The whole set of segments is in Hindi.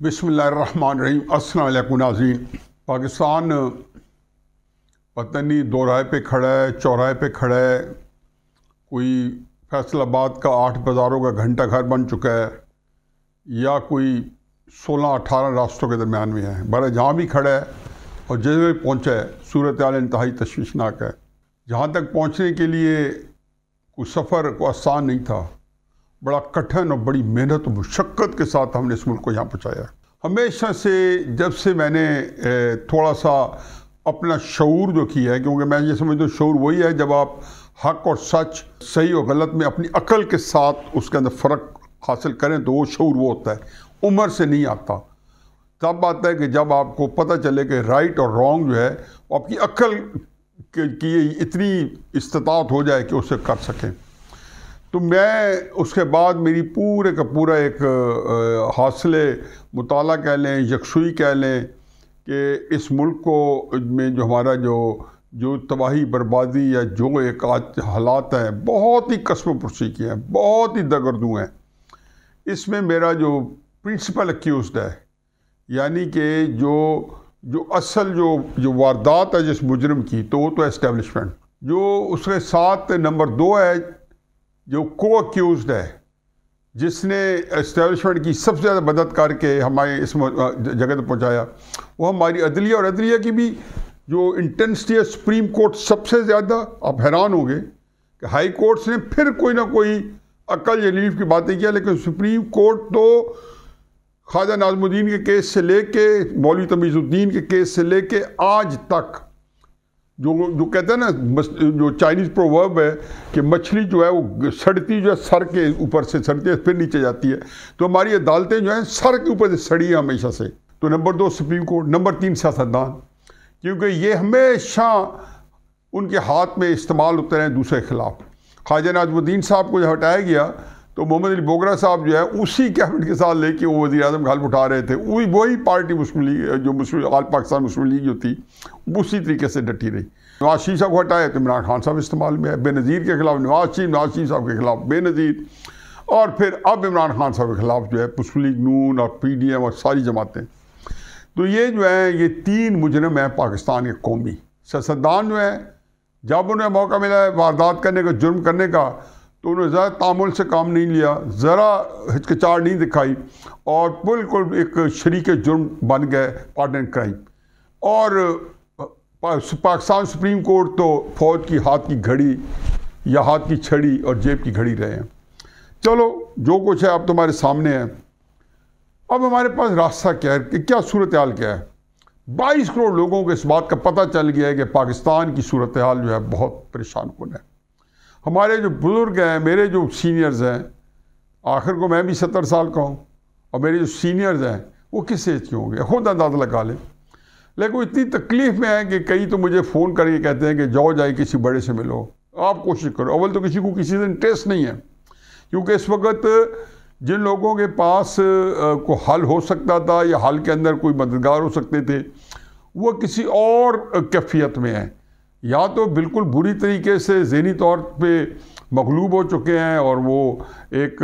बिस्मिल्लाहिर्रहमानिर्रहीम। अस्सलाम वालेकुम नाज़रीन। पाकिस्तान पता नहीं दो राह पे खड़ा है, चौराहे पे खड़ा है। कोई फैसलाबाद का 8 बाज़ारों का घंटा घर बन चुका है या कोई 16-18 रास्तों के दरमियान में है। बहरहाल जहाँ भी खड़ा है और जिस भी पहुँचा है, सूरत हाल इंतहाई तशवीशनाक है। जहाँ तक पहुँचने के लिए कोई सफ़र को आसान नहीं था, बड़ा कठिन और बड़ी मेहनत और मुशक्क़त के साथ हमने इस मुल्क को यहाँ पहुँचाया। हमेशा से जब से मैंने थोड़ा सा अपना शऊर जो किया है, क्योंकि मैं ये समझता हूँ शऊर वही है जब आप हक़ और सच, सही और गलत में अपनी अकल के साथ उसके अंदर फ़र्क हासिल करें, तो वो शऊर वो होता है, उम्र से नहीं आता। तब आता है कि जब आपको पता चले कि राइट और रॉन्ग जो है वो आपकी अकल की इतनी इस्तिताअत हो जाए कि उसे कर सकें। तो मैं उसके बाद मेरी पूरे का पूरा एक हौसले मुताला कह लें, यकसुई कह लें कि इस मुल्क को में जो हमारा जो तबाही बर्बादी या जो एक आज हालात हैं, बहुत ही कसम पुरसी की हैं, बहुत ही दगरदू हैं। इसमें मेरा जो प्रिंसिपल एक्यूज़्ड है, यानी कि जो असल जो वारदात है जिस मुजरिम की, तो वो तो एस्टेब्लिशमेंट। जो उसके साथ नंबर 2 है जो को एक्यूज़्ड है, जिसने एस्टेब्लिशमेंट की सबसे ज़्यादा मदद करके हमारे इस जगह तक पहुँचाया, वो हमारी अदलिया। और अदलिया की भी जो इंटेंसिटी है, सुप्रीम कोर्ट सबसे ज़्यादा। आप हैरान होंगे कि हाई कोर्ट्स ने फिर कोई ना कोई अकल या रिलीफ की बातें किया, लेकिन सुप्रीम कोर्ट तो ख्वाजा नाज़मुद्दीन के केस से लेके मौलवी तमीज़ुद्दीन के केस से लेके आज तक जो कहते हैं ना, जो चाइनीज़ प्रोवर्ब है कि मछली जो है वो सड़ती जो है सर के ऊपर से सड़ती है फिर नीचे जाती है, तो हमारी अदालतें जो हैं सर के ऊपर से सड़ी है हमेशा से। तो नंबर 2 सुप्रीम कोर्ट, नंबर 3 सियासतदान, क्योंकि ये हमेशा उनके हाथ में इस्तेमाल होते रहे दूसरे के खिलाफ। ख्वाजा नाज़मुद्दीन साहब को जब हटाया गया तो मोहम्मद अली बोगरा साहब जो है उसी कैबिनेट के साथ लेके वो वज़ीर आज़म का हल्फ उठा रहे थे। वही पार्टी मुस्लिम लीग, जो मुस्लिम आल पाकिस्तान मुस्लिम लीग जो थी, उसी तरीके से डटी रही। नवाज शरीफ साहब को हटाया तो इमरान खान साहब इस्तेमाल में है, बेनज़ीर के खिलाफ नवाज शरीफ साहब के खिलाफ बेनज़ीर, और फिर अब इमरान खान साहब के खिलाफ जो है मुस्लिम लीग, नून और PDM और सारी जमातें। तो ये जो है ये 3 मुजरिम हैं पाकिस्तान के कौमी। सियासतदान जो है, जब उन्हें मौका मिला है वारदात करने का, जुर्म करने का, तो उन्होंने ज़्यादा तामुल से काम नहीं लिया, ज़रा हिचकिचाहट नहीं दिखाई और बिल्कुल एक शरीक जुर्म बन गए, पार्टनर इन क्राइम। और पाकिस्तान सुप्रीम कोर्ट तो फौज की हाथ की घड़ी या हाथ की छड़ी और जेब की घड़ी रहे हैं। चलो जो कुछ है अब तुम्हारे सामने है। अब हमारे पास रास्ता क्या है कि क्या सूरत हाल क्या है। 22 करोड़ लोगों को इस बात का पता चल गया है कि पाकिस्तान की सूरत हाल जो है बहुत परेशान कुन है। हमारे जो बुज़ुर्ग हैं, मेरे जो सीनियर्स हैं, आखिर को मैं भी 70 साल का हूँ, और मेरे जो सीनियर्स हैं वो किस एज के होंगे, खुद अंदाज़ा लगा लें। लेकिन वो इतनी तकलीफ़ में है कि कई तो मुझे फ़ोन करके कहते हैं कि जाओ जाए किसी बड़े से मिलो, आप कोशिश करो। अव्वल तो किसी को किसी से इंटरेस्ट नहीं है, क्योंकि इस वक्त जिन लोगों के पास को हल हो सकता था या हल के अंदर कोई मददगार हो सकते थे, वो किसी और कैफियत में है, या तो बिल्कुल बुरी तरीके से ज़हनी तौर पे मगलूब हो चुके हैं और वो एक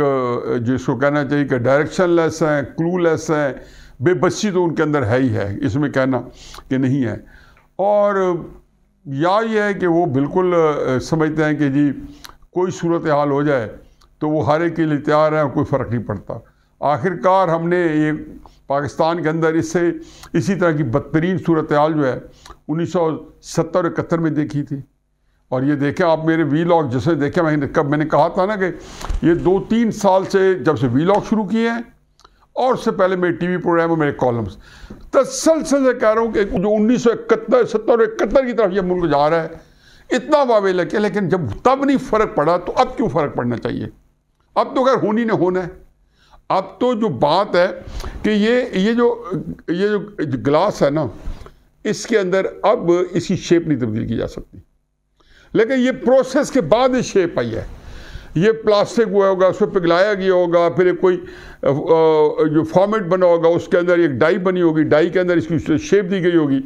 जिसको कहना चाहिए कि डायरेक्शनलेस हैं, क्लूलेस हैं, बेबसी तो उनके अंदर है ही है, इसमें कहना कि नहीं है। और या ये है कि वो बिल्कुल समझते हैं कि जी कोई सूरत हाल हो जाए तो वो हर एक के लिए तैयार है और कोई फ़र्क नहीं पड़ता। आखिरकार हमने ये पाकिस्तान के अंदर इसी तरह की बदतरीन सूरत हाल जो है 1970-71 में देखी थी। और ये देखें आप मेरे वीलॉग जैसे देखें, मैंने कहा था ना कि ये 2-3 साल से जब से वीलॉग शुरू किए हैं, और उससे पहले मेरे TV प्रोग्राम और मेरे कॉलम्स, तसलसल से कह रहा हूँ कि जो 1970-71 की तरफ ये मुल्क जा रहा है, इतना वावेल है। लेकिन जब तब नहीं फ़र्क पड़ा तो अब क्यों फ़र्क पड़ना चाहिए। अब तो खैर होनी नहीं होना है। अब तो जो बात है कि ये जो गिलास है ना, इसके अंदर अब इसकी शेप नहीं तब्दील की जा सकती, लेकिन ये प्रोसेस के बाद ये शेप आई है। ये प्लास्टिक हुआ होगा, उस पर पिघलाया गया होगा, फिर कोई जो फॉर्मेट बना होगा, उसके अंदर एक डाई बनी होगी, डाई के अंदर इसकी शेप दी गई होगी,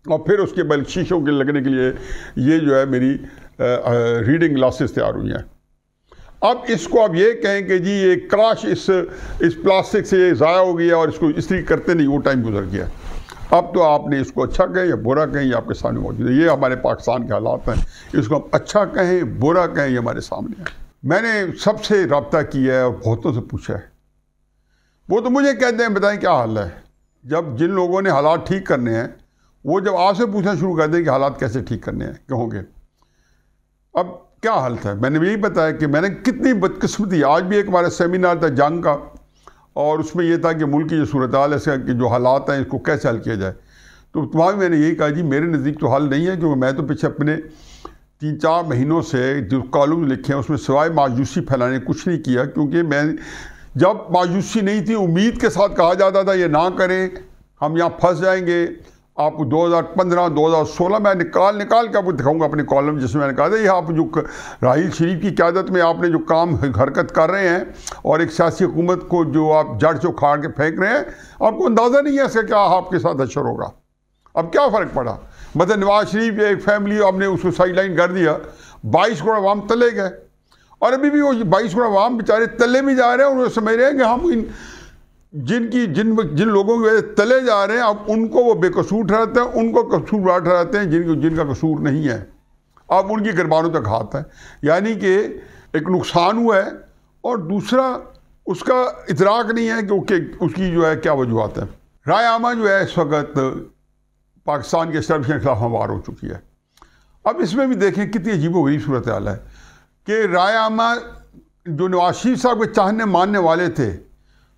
और फिर उसके बाद शीशों के लगने के लिए ये जो है मेरी रीडिंग ग्लासेस तैयार हुई हैं। अब इसको आप ये कहें कि जी ये काश इस प्लास्टिक से ये ज़ाया हो गया और इसको इस्त्री करते नहीं, वो टाइम गुजर गया। अब तो आपने इसको अच्छा कहें या बुरा कहें, ये आपके सामने मौजूद है। ये हमारे पाकिस्तान के हालात हैं, इसको हम अच्छा कहें बुरा कहें, ये हमारे सामने है। मैंने सबसे रब्ता किया है और बहुतों से पूछा है, वो तो मुझे कहते हैं बताएं क्या हाल है। जब जिन लोगों ने हालात ठीक करने हैं वो जब आपसे पूछना शुरू कर दें कि हालात कैसे ठीक करने हैं, कहोगे अब क्या हाल था। मैंने यही बताया कि मैंने कितनी बदकिस्मती, आज भी एक हमारा सेमिनार था जंग का, और उसमें यह था कि मुल्क की जो सूरत हाल है कि जो हालात हैं इसको कैसे हल किया जाए। तो वहाँ भी मैंने यही कहा जी मेरे नज़दीक तो हल नहीं है, क्योंकि मैं तो पीछे अपने 3-4 महीनों से जो कॉलम लिखे हैं उसमें सिवाय मायूसी फैलाने कुछ नहीं किया। क्योंकि मैं जब मायूसी नहीं थी, उम्मीद के साथ कहा जाता था ये ना करें हम यहाँ फंस जाएंगे। आप 2015-2016 में निकाल के आपको दिखाऊंगा अपने कॉलम, जिसमें मैंने कहा था ये आप जो राहील शरीफ की क़यादत में आपने जो काम हरकत कर रहे हैं और एक सियासी हुकूमत को जो आप जड़ से उखाड़ के फेंक रहे हैं, आपको अंदाज़ा नहीं है इसका क्या आपके साथ असर होगा। अब क्या फ़र्क पड़ा, मतलब नवाज शरीफ एक फैमिली आपने उसको साइड लाइन कर दिया, 22 करोड़ अवाम तले गए, और अभी भी वो 22 करोड़ अवाम बेचारे तले भी जा रहे हैं और वो समझ रहे हैं कि हम इन जिन लोगों की वजह से तले जा रहे हैं अब उनको वो बेकसूर ठहराते हैं, उनको कसूरवार ठहराते हैं जिनका कसूर नहीं है। अब उनकी गिरबानों तक हाथ है, यानी कि एक नुकसान हुआ है और दूसरा उसका इदराक नहीं है कि उसकी जो है क्या वजूहत है। राय आमा जो है इस वक्त पाकिस्तान के एस्टेब्लिशमेंट के खिलाफ हमवार हो चुकी है। अब इसमें भी देखें कितनी अजीबोगरीब सूरत हाल है कि राय आमा जो नवाज शरीफ साहब के चाहने मानने वाले थे,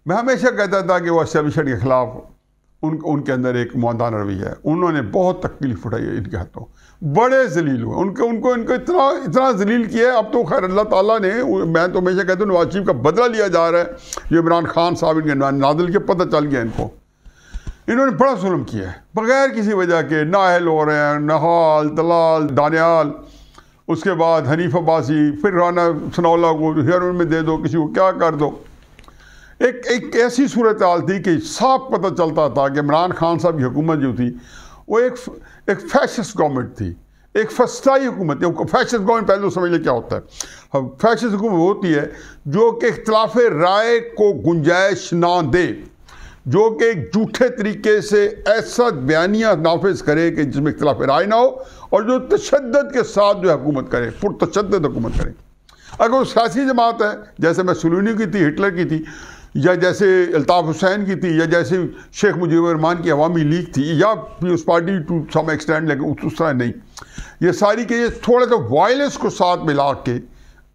मैं हमेशा कहता था कि वो एस्टेब्लिशमेंट के ख़िलाफ़ उनके अंदर एक मौदाना रवैया है। उन्होंने बहुत तकलीफ उठाई है इनके हाथों, बड़े जलील हुए, उनको इतना जलील किया है। अब तो खैर अल्लाह ताला ने, मैं तो हमेशा कहता हूँ नवाज शरीफ का बदला लिया जा रहा है। जो इमरान खान साहब इनके नादल के पता चल गया इनको, इन्होंने बड़ा जुल्म किया है बग़ैर किसी वजह के। नाहल हो रहे हैं, नहाल, दलाल, दानियाल, उसके बाद हनीफ अब्बासी, फिर राना सनाउल्लाह को हेरोइन में दे दो, किसी को क्या कर दो। एक ऐसी सूरत हाल थी कि साफ पता चलता था कि इमरान खान साहब की हुकूमत जो थी वो एक फैशिस्ट गवर्नमेंट थी, एक फस्ताई हुकूमत है। फैशिस्ट गवर्नमेंट पहले तो समझ लें क्या होता है। फैशिस्ट हुकूमत होती है जो कि इख्तिलाफ राय को गुंजाइश ना दे, जो कि झूठे तरीके से ऐसा बयानिया नाफिज करे कि जिसमें इख्तिलाफ राय ना हो, और जो तशद्दुद के साथ जो हुकूमत करे, पुरतशद्दुद हुकूमत करे। अगर वो सियासी जमात है जैसे मैसूलिनी की थी, हिटलर की थी, या जैसे अल्ताफ़ हुसैन की थी, या जैसे शेख मुजीबुर रहमान की अवामी लीग थी, या Peoples Party to some extent, लेकिन उस तरह नहीं। ये सारी के ये थोड़ा सा वायलेंस को साथ मिला के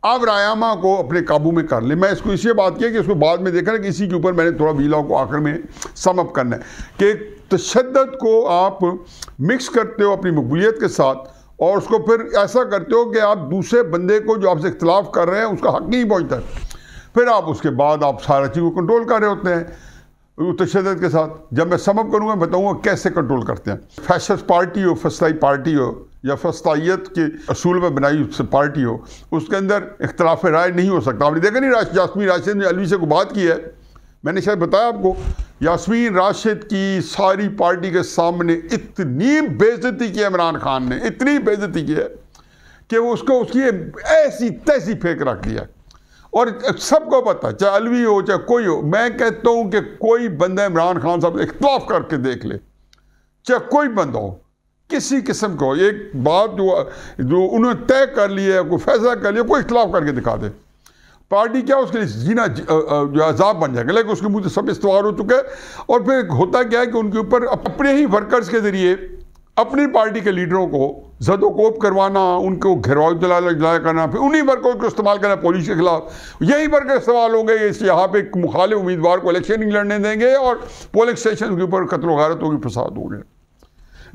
अब राय आमा को अपने काबू में कर ले। मैं इसको इसलिए बात किया कि इसको बाद में देखा ना कि इसी के ऊपर मैंने थोड़ा वीला को आखिर में समअप करना है कि तशद्दुद को आप मिक्स करते हो अपनी मकबूलियत के साथ, और उसको फिर ऐसा करते हो कि आप दूसरे बंदे को जो आपसे इख्तिलाफ कर रहे हैं उसका हक नहीं पहुँचता, फिर आप उसके बाद आप सारा चीज़ को कंट्रोल कर रहे होते हैं तशद्दुद के साथ। जब मैं समअप करूँगा बताऊँगा कैसे कंट्रोल करते हैं। फैशिस्ट पार्टी हो, फस्ताई पार्टी हो, या फस्तायत के असूल पर बनाई पार्टी हो, उसके अंदर इख्तिलाफ राय नहीं हो सकता। आपने देखा नहीं यास्मीन राशिद ने अलवी से को बात की है, मैंने शायद बताया आपको, यास्मीन राशिद की सारी पार्टी के सामने इतनी बेइज्जती की इमरान खान ने, इतनी बेइज्जती की है कि वो उसकी ऐसी तैसी फेंक रख दिया। और सबको पता है, चाहे अलवी हो चाहे कोई हो, मैं कहता हूँ कि कोई बंदा इमरान खान साहब से इख्तिलाफ करके देख ले, चाहे कोई बंदा हो, किसी किस्म का हो, एक बात जो उन्होंने तय कर लिया है, कोई फैसला कर लिया, कोई इख्तिलाफ करके दिखा दे, पार्टी क्या उसके लिए जीना जो अजाब बन जाएगा। लेकिन उसके मुँह से सब इस्तेमाल हो चुका है। और फिर होता क्या है कि उनके ऊपर अपने ही वर्कर्स के ज़रिए अपनी पार्टी के लीडरों को ज़दोकोप करवाना, उनको घेराव जलाया करना, फिर उन्हीं वर्करों को इस्तेमाल करना पुलिस के खिलाफ। यही वर्कर इस्तेमाल होंगे, इस यहाँ पे मुखालिफ उम्मीदवार को इलेक्शन नहीं लड़ने देंगे और पोलिंग स्टेशन के ऊपर कत्ल गारत होगी, फसाद होंगे।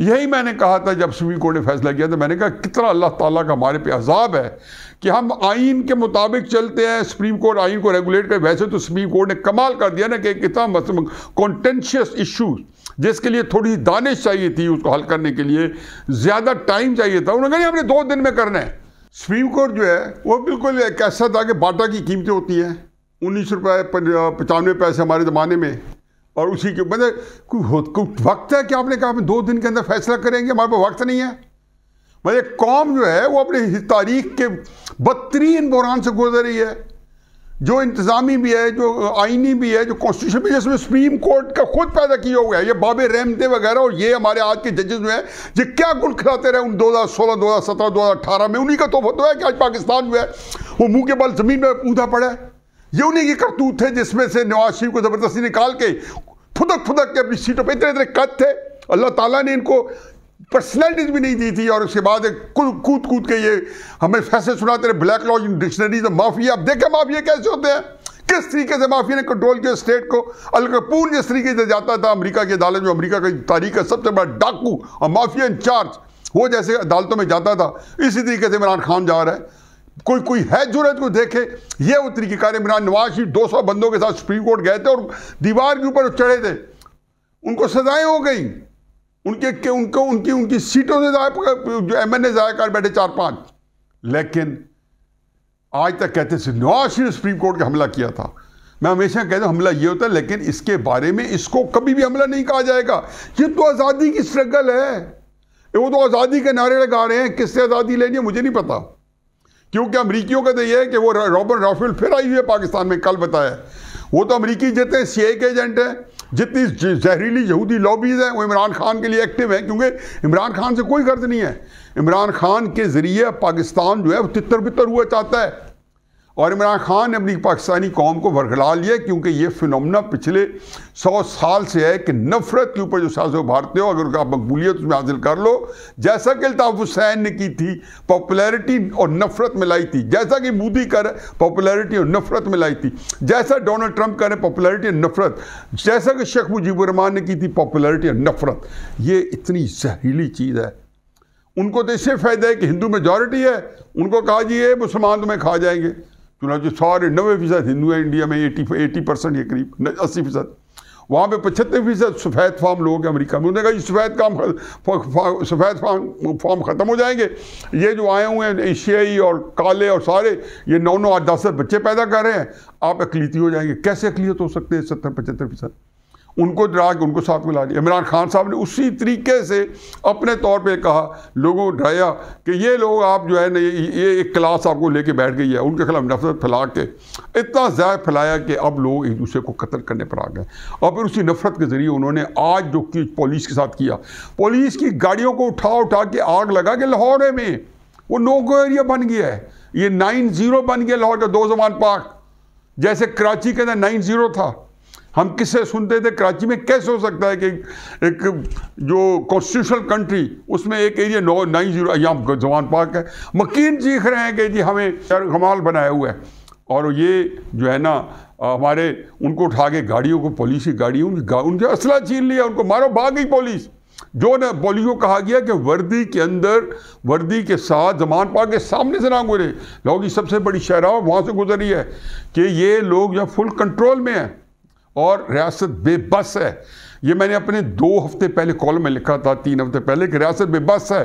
यही मैंने कहा था जब सुप्रीम कोर्ट ने फैसला किया था। मैंने कहा कितना अल्लाह ताला का हमारे पे अजाब है कि हम आइन के मुताबिक चलते हैं, सुप्रीम कोर्ट आइन को रेगुलेट कर। वैसे तो सुप्रीम कोर्ट ने कमाल कर दिया ना कि कितना मतलब कॉन्टेंशियस इशू जिसके लिए थोड़ी दानिश चाहिए थी, उसको हल करने के लिए ज़्यादा टाइम चाहिए था, उन्होंने कहा हमने 2 दिन में करना है। सुप्रीम कोर्ट जो है वो बिल्कुल एक ऐसा था कि बाटा की कीमतें होती हैं 19 रुपये 95 पैसे हमारे ज़माने में, और उसी के मतलब कोई वक्त है कि आपने कहा 2 दिन के अंदर फैसला करेंगे, हमारे पास वक्त नहीं है। मतलब कौम जो है वो अपनी तारीख के बदतरीन बहरान से गुजर रही है, जो इंतजामी भी है, जो आईनी भी है, जो कॉन्स्टिट्यूशन भी है, जिसमें सुप्रीम कोर्ट का खुद पैदा किया हुआ है। ये बाबे रहमते वगैरह और ये हमारे आज के जजेस जो है ये क्या गुल खिलाते रहे उन 2016, 2017, 2018 में, उन्हीं का तो है कि आज पाकिस्तान जो है वो मुंह के बल जमीन में कूदा पड़ा है। ये उन्हीं की करतूत थे जिसमें से नवाज शरीफ को जबरदस्ती निकाल के फुदक के अपनी सीटों पर इतने कद थे। अल्लाह ताला ने इनको पर्सनैलिटीज भी नहीं दी थी और उसके बाद कूद के ये हमें फैसले सुनाते रहे, ब्लैक लॉ डिक्शनरीज माफिया। अब देखें माफिया कैसे होते हैं, किस तरीके से माफिया ने कंट्रोल किया स्टेट को। अल कपूर जिस तरीके से जाता था अमेरिका की अदालत, जो अमेरिका की तारीख का सबसे बड़ा डाकू और माफिया इंचार्ज, वो जैसे अदालतों में जाता था, इसी तरीके से इमरान खान जा रहा है। कोई है जुर्रत को देखे, ये वो तरीक़ेकार। इमरान नवाज शरीफ 200 बंदों के साथ सुप्रीम कोर्ट गए थे और दीवार के ऊपर चढ़े थे, उनको सजाएं हो गई, उनकी सीटों से जो MNA ज़ाया कर बैठे 4-5। लेकिन आज तक कहते थे नवाज शरीफ सुप्रीम कोर्ट का हमला किया था। मैं हमेशा कहता हूं हमला ये होता है, लेकिन इसके बारे में इसको कभी भी हमला नहीं कहा जाएगा। ये तो आज़ादी की स्ट्रगल है, वो तो आज़ादी के नारे लगा रहे हैं। किससे आज़ादी लेनी है मुझे नहीं पता, क्योंकि अमरीकियों का तो ये है कि वो रॉबर्ट राफेल फिर आई हुई है पाकिस्तान में, कल बताया। वो तो अमरीकी जितने CIA के एजेंट हैं, जितनी जहरीली यहूदी लॉबीज़ हैं, वो इमरान खान के लिए एक्टिव है, क्योंकि इमरान खान से कोई गर्ज नहीं है। इमरान खान के ज़रिए पाकिस्तान जो है वो तितर बितर हुआ चाहता है, और इमरान खान ने अपनी पाकिस्तानी कौम को वरगला लिया, क्योंकि ये फिनोमेना पिछले 100 साल से है कि नफरत के ऊपर जो सियासत उभारते हो, अगर आप मकबूलियत उसमें हासिल कर लो, जैसा कि अल्ताफ हुसैन ने की थी, पॉपुलैरिटी और नफरत मिलाई थी, जैसा कि मोदी कर पॉपुलैरिटी और नफरत मिलाई थी, जैसा डोनाल्ड ट्रंप कर पॉपुलैरिटी और नफरत, जैसा कि शेख मुजीबुर रहमान ने की थी पॉपुलैरिटी और नफरत। ये इतनी जहरीली चीज़ है। उनको तो इससे फ़ायदा है कि हिंदू मेजॉरिटी है, उनको कहा जी ये मुसलमान तुम्हें खा जाएंगे। चुनाचे सारे 90% हिंदू है इंडिया में, 80% ये करीब 80%। वहाँ पे 75% सफ़ेद फार्म लोग हैं अमेरिका में। उन्होंने कहा सफ़ेद फार्म ख़त्म हो जाएंगे, ये जो आए हुए हैं एशियाई और काले और सारे ये 9-9, 8-10 बच्चे पैदा कर रहे हैं, आप अकलीती हो जाएंगे। कैसे अकलीत हो सकते हैं 70-75%? उनको डरा के उनको साथ मिला दिया। इमरान खान साहब ने उसी तरीके से अपने तौर पे कहा, लोगों को डराया कि ये लोग आप जो है ना ये एक क्लास आपको लेके बैठ गई है। उनके खिलाफ नफरत फैला के इतना ज़्यादा फैलाया कि अब लोग एक दूसरे को कत्ल करने पर आ गए। और फिर उसी नफरत के ज़रिए उन्होंने आज जो कि पुलिस के साथ किया, पुलिस की गाड़ियों को उठा के आग लगा के लाहौर में वो नो गो एरिया बन गया है। ये 9-0 बन गया लाहौर का, 2 ज़मान पार्क, जैसे कराची के अंदर 9-0 था। हम किससे सुनते थे कराची में कैसे हो सकता है कि एक जो कॉन्स्टिट्यूशनल कंट्री उसमें एक एरिया 9-0 यहाँ जवान पार्क है। मकीन चीख रहे हैं कि जी हमें कमाल बनाया हुआ है, और ये जो है ना हमारे उनको उठा के गाड़ियों को, पुलिस की गाड़ी उनके असला छीन लिया, उनको मारो, भाग गई पुलिस। जो न पुलिस को कहा गया कि वर्दी के अंदर, वर्दी के साथ जमान पार्क के सामने से ना गुजरे। लोगों की सबसे बड़ी शहराह वहाँ से गुजर रही है कि ये लोग जो फुल कंट्रोल में हैं और रियासत बेबस है। ये मैंने अपने 2 हफ्ते पहले कॉलम में लिखा था, 3 हफ्ते पहले, कि रियासत बेबस है।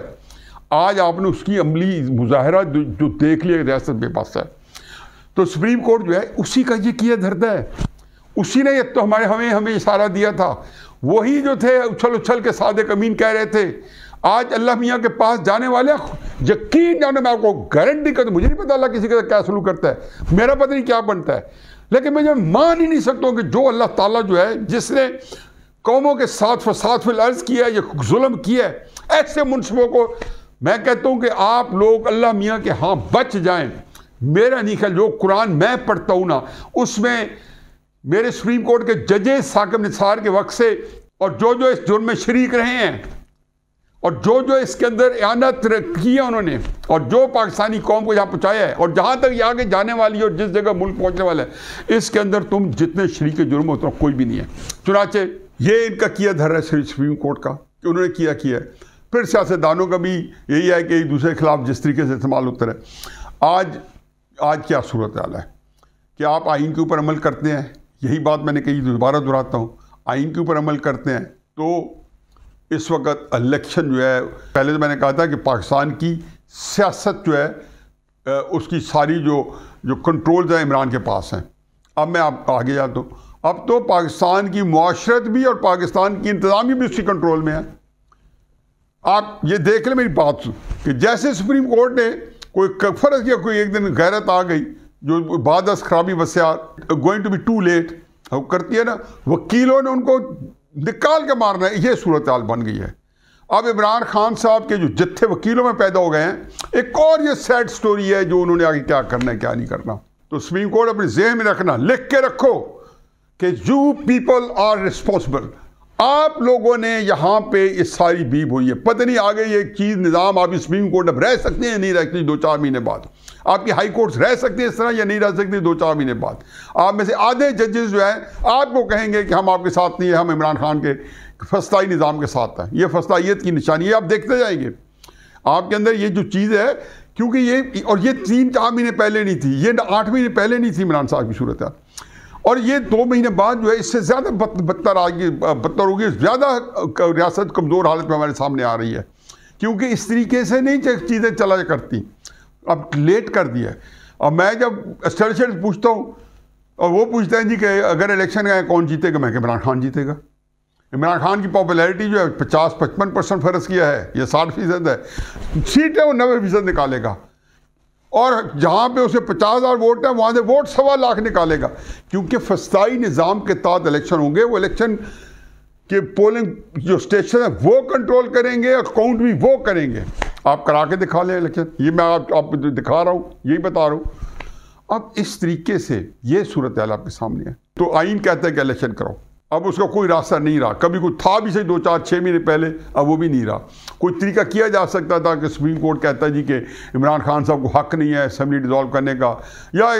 आज आपने उसकी अमली मुजाहरा जो देख लिया, रियासत बेबस है। तो सुप्रीम कोर्ट जो है उसी का ये किया धरता है, उसी ने ये तो हमें इशारा दिया था। वही जो थे उछल के सादिक अमीन कह रहे थे, आज अल्लाह मियाँ के पास जाने वाले यकीन जाने, मैं आपको गारंटी करता, मुझे नहीं पता अल्लाह किसी के साथ क्या सलूक करता है, मेरा पता नहीं क्या बनता है, लेकिन मैं मान ही नहीं सकता हूँ कि जो अल्लाह ताला जो है जिसने कौमों के साथ फसाद फिल अर्ज़ किया है, ये जुल्म किया है, ऐसे मुनसिबों को मैं कहता हूँ कि आप लोग अल्लाह मियाँ के हाँ बच जाएं। मेरा नहीं ख्याल, जो कुरान मैं पढ़ता हूँ ना उसमें मेरे सुप्रीम कोर्ट के जजेस साकिब निसार के वक्त से, और जो इस जुर्म में शरीक रहे हैं, और जो इसके अंदर इयानत की है उन्होंने, और जो पाकिस्तानी कौम को यहाँ पहुँचाया है, और जहाँ तक ये आगे जाने वाली है और जिस जगह मुल्क पहुँचने वाला है, इसके अंदर तुम जितने शरीक जुर्म हो उतना कोई भी नहीं है। चुनाचे ये इनका किया धर है सुप्रीम कोर्ट का कि उन्होंने किया है। फिर सियासतदानों का भी यही है कि एक दूसरे के खिलाफ जिस तरीके से इस्तेमाल होता है। आज क्या सूरत हाल है कि आप आइन के ऊपर अमल करते हैं, यही बात मैंने कही, दोबारा दोहराता हूँ, आइन के ऊपर अमल करते हैं तो इस वक्त इलेक्शन जो है, पहले तो मैंने कहा था कि पाकिस्तान की सियासत जो है उसकी सारी जो कंट्रोल्स हैं इमरान के पास हैं। अब मैं आपको आगे जाता हूँ, अब तो पाकिस्तान की मुआशरत भी और पाकिस्तान की इंतज़ामी भी उसकी कंट्रोल में है। आप ये देख लें मेरी बात कि जैसे सुप्रीम कोर्ट ने कोई फर्ज किया, कोई एक दिन गैरत आ गई जो बाद खराबी वस्यार going to be too late करती है ना, वकीलों ने उनको निकाल के मारना है, ये सूरत हाल बन गई है। अब इमरान खान साहब के जो जत्थे वकीलों में पैदा हो गए हैं, एक और ये सैड स्टोरी है जो उन्होंने आगे क्या करना है क्या नहीं करना। तो सुप्रीम कोर्ट अपने ज़हन में रखना, लिख के रखो कि यू पीपल आर रिस्पॉन्सिबल। आप लोगों ने यहाँ पे इस सारी बीब हुई है, पता नहीं आगे ये चीज़ निज़ाम आप सुप्रीम कोर्ट अब रह सकते हैं नहीं रह सकती 2-4 महीने बाद, आपकी हाई कोर्ट्स रह सकती है इस तरह या नहीं रह सकती 2-4 महीने बाद। आप में से आधे जजेस जो हैं आपको कहेंगे कि हम आपके साथ नहीं है, हम इमरान खान के फसलाई निज़ाम के साथ हैं। ये फसलाइयत की निशानी है, आप देखते जाएंगे आपके अंदर ये जो चीज़ है, क्योंकि ये और ये 3-4 महीने पहले नहीं थी, ये 8 महीने पहले नहीं थी इमरान साहब की सूरत है, और ये 2 महीने बाद जो है इससे ज़्यादा बदतर होगी, ज़्यादा रियासत कमज़ोर हालत में हमारे सामने आ रही है, क्योंकि इस तरीके से नहीं चीज़ें चला करती, अब लेट कर दिया है। अब मैं जब स्टेटिस्टिक्स पूछता हूँ और वो पूछते हैं जी कि अगर इलेक्शन है कौन जीतेगा, मैं इमरान खान जीतेगा। इमरान खान की पॉपुलैरिटी जो है 50-55% फर्ज किया है, ये 60% है, सीटें वो 90% निकालेगा, और जहाँ पे उसे 50,000 वोट है वहाँ से वोट 1.25 लाख निकालेगा, क्योंकि फसाई निज़ाम के तहत इलेक्शन होंगे। वो इलेक्शन के पोलिंग जो स्टेशन है वो कंट्रोल करेंगे और काउंट भी वो करेंगे। आप करा के दिखा लें इलेक्शन, ये मैं आप दिखा रहा हूँ, यही बता रहा हूँ। अब इस तरीके से ये सूरत हाल आपके सामने है। तो आइन कहता है कि इलेक्शन करो, अब उसका कोई रास्ता नहीं रहा, कभी कोई था भी सही 2-4-6 महीने पहले, अब वो भी नहीं रहा। कोई तरीका किया जा सकता था कि सुप्रीम कोर्ट कहता है जी कि इमरान खान साहब को हक नहीं है असेंबली डिज़ोल्व करने का, या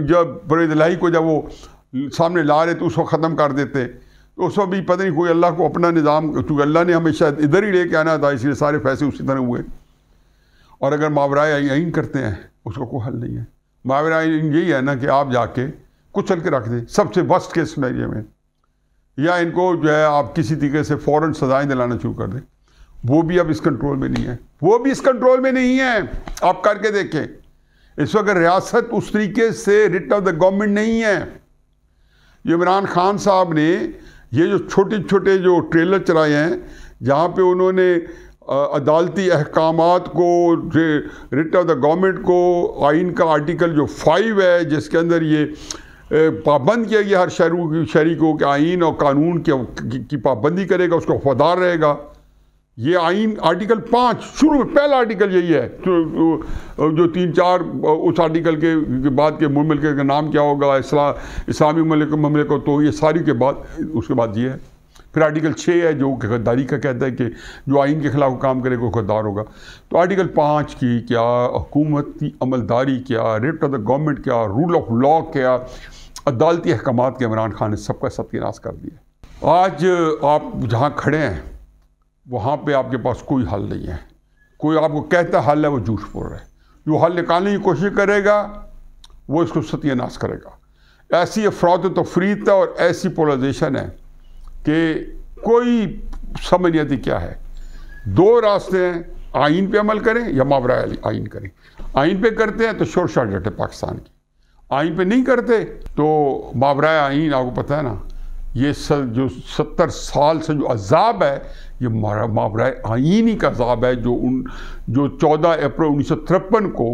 जब परवेज़ इलाही को जब वो सामने ला रहे तो उसको ख़त्म कर देते, तो उस वक्त भी पता नहीं कोई अल्लाह को अपना निज़ाम, क्योंकि अल्लाह ने हमेशा इधर ही लेके आना था, इसलिए सारे फैसले उसी तरह हुए। और अगर मावराए आइन करते हैं उसका कोई हल नहीं है। मावराए आइन यही है ना कि आप जाके कुचल के रख दें सबसे वर्स्ट केस सिनेरियो में, या इनको जो है आप किसी तरीके से फ़ौरन सजाएं दिलाना शुरू कर दें, वो भी अब इस कंट्रोल में नहीं है, वो भी इस कंट्रोल में नहीं है। आप करके देखें इस वक्त रियासत उस तरीके से रिट ऑफ द गवर्नमेंट नहीं है। ये इमरान खान साहब ने ये जो छोटे छोटे जो ट्रेलर चलाए हैं जहाँ पे उन्होंने अदालती अहकामात को, रिट ऑफ द गवर्नमेंट को, आइन का आर्टिकल जो 5 है जिसके अंदर ये पाबंद किया गया हर शहरी को कि आइन और कानून की पाबंदी करेगा, उसका वफादार रहेगा। ये आइन आर्टिकल 5 शुरू में पहला आर्टिकल यही है, जो 3-4 उस आर्टिकल के बाद के मुमलिक का नाम क्या होगा, इस्लामी मुमलिक, तो ये सारी के बाद उसके बाद ये है। फिर आर्टिकल 6 है जो गद्दारी का कहता है कि जो आइन के खिलाफ काम करेगा वो गद्दार होगा। तो आर्टिकल 5 की क्या, हुकूमती अमलदारी क्या, रिट ऑफ द गवर्नमेंट क्या, रूल ऑफ लॉ क्या, अदालती अहकामात के इमरान खान ने सबका सत्यानाश कर दिया। आज आप जहाँ खड़े हैं वहाँ पे आपके पास कोई हल नहीं है। कोई आपको कहता हल है वो झूठ बोल रहा है। जो हल निकालने की कोशिश करेगा वो इसको सत्यानाश करेगा। ऐसी अफराद तफरीत है और ऐसी पोलराइजेशन है कि कोई समझ नहीं आती क्या है। 2 रास्ते हैं, आइन पे अमल करें या मावराए आइन करें। आइन पे करते हैं तो शोर शरारत है पाकिस्तान की, आइन पे नहीं करते तो मावराए आइन, आपको पता है ना ये जो 70 साल से जो अजाब है ये मावराए आइन ही का अजाब है, जो 14 अप्रैल 1953 को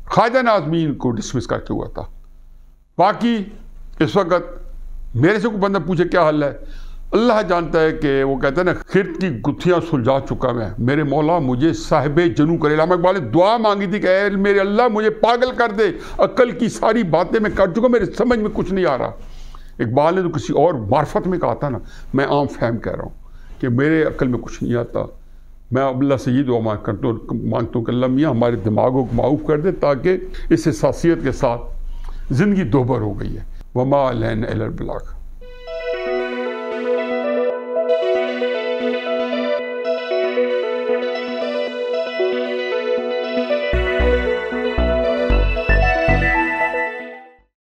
ख्वाजा नाज़मीन को डिसमिस करके हुआ था। बाकी इस वक्त मेरे से कोई बंदा पूछे क्या हल है, अल्लाह जानता है कि वो कहते हैं ना खिर्द की गुत्थियाँ सुलझा चुका मैं, मेरे मौला मुझे साहिब जनू करे। इलामा इकबाल ने दुआ मांगी थी कि मेरे अल्लाह मुझे पागल कर दे, अक्ल की सारी बातें मैं कर चुका, मेरे समझ में कुछ नहीं आ रहा। इकबाल ने तो किसी और मार्फत में कहा था ना, मैं आम फहम कह रहा हूँ कि मेरे अक्ल में कुछ नहीं आता। मैं अल्लाह से ये दुआ मांगता हूँ कि अल्लाह मियाँ हमारे दिमागों को माऊफ़ कर दे, ताकि इस हसासियत के साथ ज़िंदगी दोबर हो गई है। वमा अलैना इल्लल बलाग।